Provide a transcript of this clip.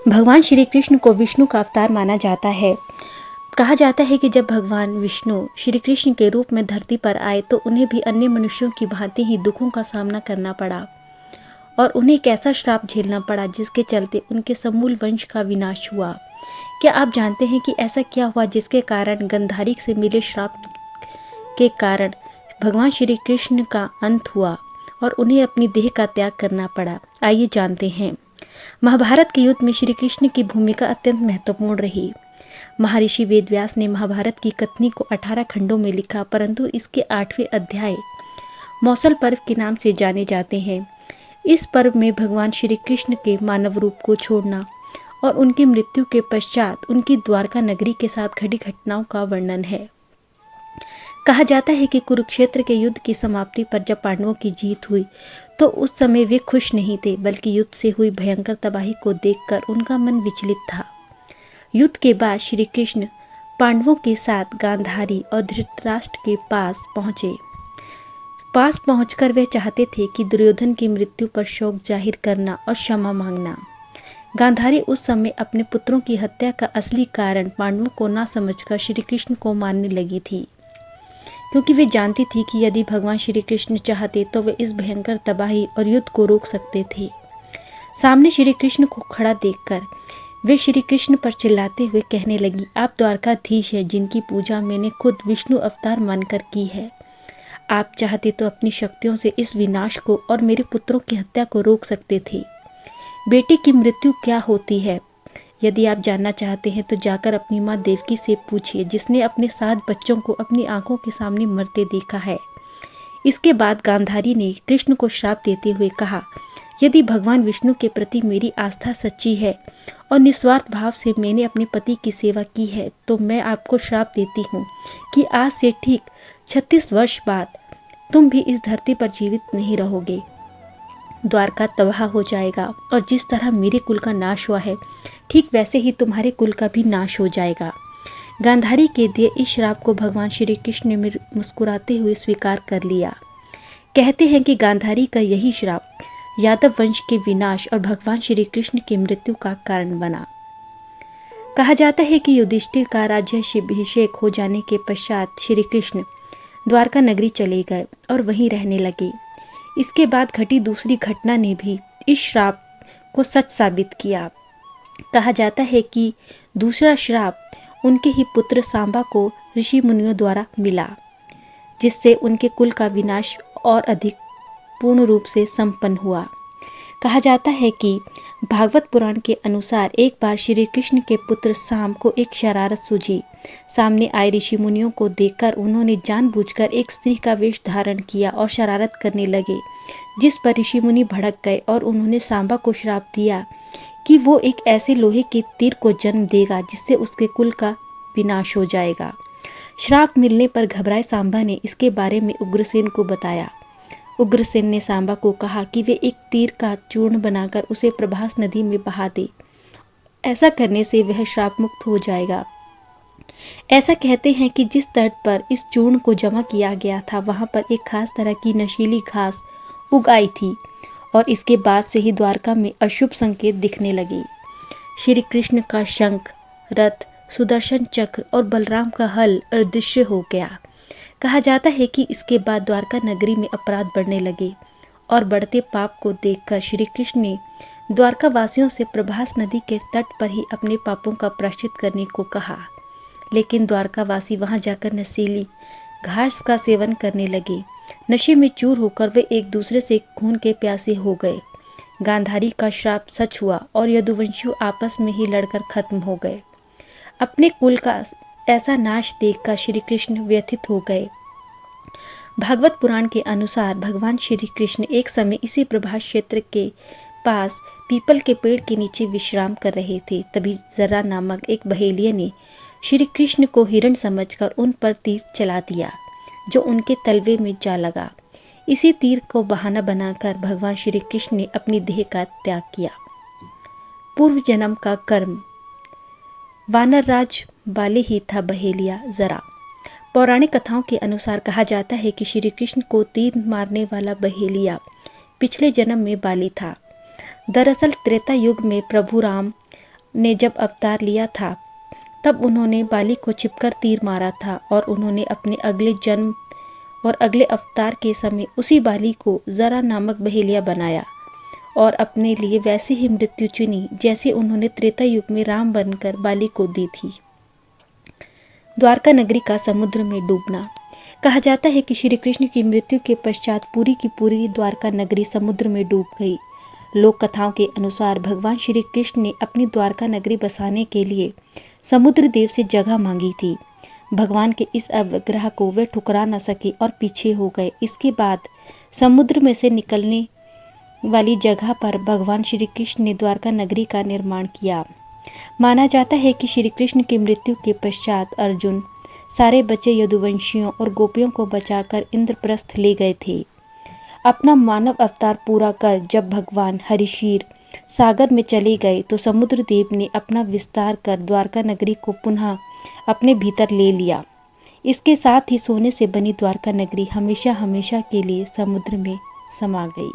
भगवान श्री कृष्ण को विष्णु का अवतार माना जाता है। कहा जाता है कि जब भगवान विष्णु श्री कृष्ण के रूप में धरती पर आए तो उन्हें भी अन्य मनुष्यों की भांति ही दुखों का सामना करना पड़ा और उन्हें एक ऐसा श्राप झेलना पड़ा जिसके चलते उनके समूल वंश का विनाश हुआ। क्या आप जानते हैं कि ऐसा क्या हुआ जिसके कारण गंधारी से मिले श्राप के कारण भगवान श्री कृष्ण का अंत हुआ और उन्हें अपनी देह का त्याग करना पड़ा? आइए जानते हैं। महाभारत के युद्ध में श्री कृष्ण की भूमिका अत्यंत महत्वपूर्ण रही। महर्षि वेदव्यास ने महाभारत की कथनी को 18 खंडों में लिखा, परंतु इसके 8वें अध्याय मौसल पर्व के नाम से जाने जाते हैं। इस पर्व में भगवान श्री कृष्ण के मानव रूप को छोड़ना और उनकी मृत्यु के पश्चात उनकी द्वारका नगरी के साथ घटी घटनाओं का वर्णन है। कहा जाता है कि कुरुक्षेत्र के युद्ध की समाप्ति पर जब पांडवों की जीत हुई तो उस समय वे खुश नहीं थे, बल्कि युद्ध से हुई भयंकर तबाही को देखकर उनका मन विचलित था। युद्ध के बाद श्री कृष्ण पांडवों के साथ गांधारी और धृतराष्ट्र के पास पहुंचकर वे चाहते थे कि दुर्योधन की मृत्यु पर शोक जाहिर करना और क्षमा मांगना। गांधारी उस समय अपने पुत्रों की हत्या का असली कारण पांडवों को ना समझकर श्री कृष्ण को मानने लगी थी, क्योंकि वे जानती थी कि यदि भगवान श्री कृष्ण चाहते तो वे इस भयंकर तबाही और युद्ध को रोक सकते थे। सामने श्री कृष्ण को खड़ा देखकर वे श्री कृष्ण पर चिल्लाते हुए कहने लगी, आप द्वारकाधीश हैं जिनकी पूजा मैंने खुद विष्णु अवतार मानकर की है। आप चाहते तो अपनी शक्तियों से इस विनाश को और मेरे पुत्रों की हत्या को रोक सकते थे। बेटे की मृत्यु क्या होती है? यदि आप जानना चाहते हैं तो जाकर अपनी माँ देवकी से पूछिए, जिसने अपने 7 बच्चों को अपनी आंखों के सामने मरते देखा है। इसके बाद गांधारी ने कृष्ण को श्राप देते हुए कहा, यदि भगवान विष्णु के प्रति मेरी आस्था सच्ची है और निस्वार्थ भाव से मैंने अपने पति की सेवा की है तो मैं आपको श्राप देती हूँ कि आज से ठीक 36 वर्ष बाद तुम भी इस धरती पर जीवित नहीं रहोगे। द्वारका तबाह हो जाएगा और जिस तरह मेरे कुल का नाश हुआ है ठीक वैसे ही तुम्हारे कुल का भी नाश हो जाएगा। गांधारी के दिए इस श्राप को भगवान श्री कृष्ण ने मुस्कुराते हुए स्वीकार कर लिया। कहते हैं कि गांधारी का यही श्राप यादव वंश के विनाश और भगवान श्री कृष्ण की मृत्यु का कारण बना। कहा जाता है कि युधिष्ठिर का राज्याभिषेक हो जाने के पश्चात श्री कृष्ण द्वारका नगरी चले गए और वहीं रहने लगे। इसके बाद घटी दूसरी घटना ने भी इस श्राप को सच साबित किया। कहा जाता है कि दूसरा श्राप उनके ही पुत्र सांबा को ऋषि मुनियों द्वारा मिला, जिससे उनके कुल का विनाश और अधिक पूर्ण रूप से संपन्न हुआ। कहा जाता है कि भागवत पुराण के अनुसार एक बार श्री कृष्ण के पुत्र साम को एक शरारत सूझी। सामने आए ऋषि मुनियों को देखकर उन्होंने जानबूझकर एक स्त्री का वेश धारण किया और शरारत करने लगे, जिस पर ऋषि मुनि भड़क गए और उन्होंने सांबा को श्राप दिया कि वो एक ऐसे लोहे के तीर को जन्म देगा जिससे उसके कुल का विनाश हो जाएगा। श्राप मिलने पर घबराए सांबा ने इसके बारे में उग्रसेन को बताया। उग्रसेन ने सांबा को कहा कि वे एक तीर का चूर्ण बनाकर उसे प्रभास नदी में बहा दे। ऐसा करने से वह श्राप मुक्त हो जाएगा। ऐसा कहते हैं कि जिस तट पर इस चूर्ण को जमा किया गया था वहां पर एक खास तरह की नशीली घास उग आई थी और इसके बाद से ही द्वारका में अशुभ संकेत दिखने लगे। श्री कृष्ण का शंख, रथ, सुदर्शन चक्र और बलराम का हल अदृश्य हो गया। कहा जाता है कि इसके बाद द्वारका नगरी में अपराध बढ़ने लगे और बढ़ते पाप को देखकर श्री कृष्ण ने द्वारका वासियों से प्रभास नदी के तट पर ही अपने पापों का प्रायश्चित करने को कहा। लेकिन द्वारका वासी वहां जाकर नशीली घास का सेवन करने लगे। नशे में चूर होकर वे एक दूसरे से खून के प्यासे हो गए। गांधारी का श्राप सच हुआ और यदुवंशियों आपस में ही लड़कर खत्म हो गए। अपने कुल का ऐसा नाश देखकर श्री कृष्ण व्यथित हो गए। भागवत पुराण के अनुसार भगवान श्री कृष्ण एक समय इसी प्रभास क्षेत्र के पास पीपल के पेड़ के नीचे विश्राम कर रहे थे। तभी जरा नामक एक बहेलिया ने श्री कृष्ण को हिरण समझकर उन पर तीर चला दिया, जो उनके तलवे में जा लगा। इसी तीर को बहाना बनाकर भगवान श्री कृष्ण ने अपनी देह का त्याग किया। पूर्व जन्म का कर्म। वानर राज बाले ही था बहेलिया जरा। पौराणिक कथाओं के अनुसार कहा जाता है कि श्री कृष्ण को तीर मारने वाला बहेलिया पिछले जन्म में बाली था। दरअसल त्रेता युग में प्रभु राम ने जब अवतार लिया था तब उन्होंने बाली को छिपकर तीर मारा था और उन्होंने अपने अगले जन्म और अगले अवतार के समय उसी बाली को जरा नामक बहेलिया बनाया और अपने लिए वैसी ही मृत्यु चुनी जैसे उन्होंने त्रेता युग में राम बनकर बाली को दी थी। द्वारका नगरी का समुद्र में डूबना। कहा जाता है कि श्री कृष्ण की मृत्यु के पश्चात पूरी की पूरी द्वारका नगरी समुद्र में डूब गई। लोक कथाओं के अनुसार भगवान श्री कृष्ण ने अपनी द्वारका नगरी बसाने के लिए समुद्र देव से जगह मांगी थी। भगवान के इस आग्रह को वे ठुकरा न सके और पीछे हो गए। इसके बाद समुद्र में से निकलने वाली जगह पर भगवान श्री कृष्ण ने द्वारका नगरी का निर्माण किया। माना जाता है कि श्री कृष्ण की मृत्यु के पश्चात अर्जुन सारे बचे यदुवंशियों और गोपियों को बचाकर इंद्रप्रस्थ ले गए थे। अपना मानव अवतार पूरा कर जब भगवान हरिशीर सागर में चले गए तो समुद्र देव ने अपना विस्तार कर द्वारका नगरी को पुनः अपने भीतर ले लिया। इसके साथ ही सोने से बनी द्वारका नगरी हमेशा हमेशा के लिए समुद्र में समा गई।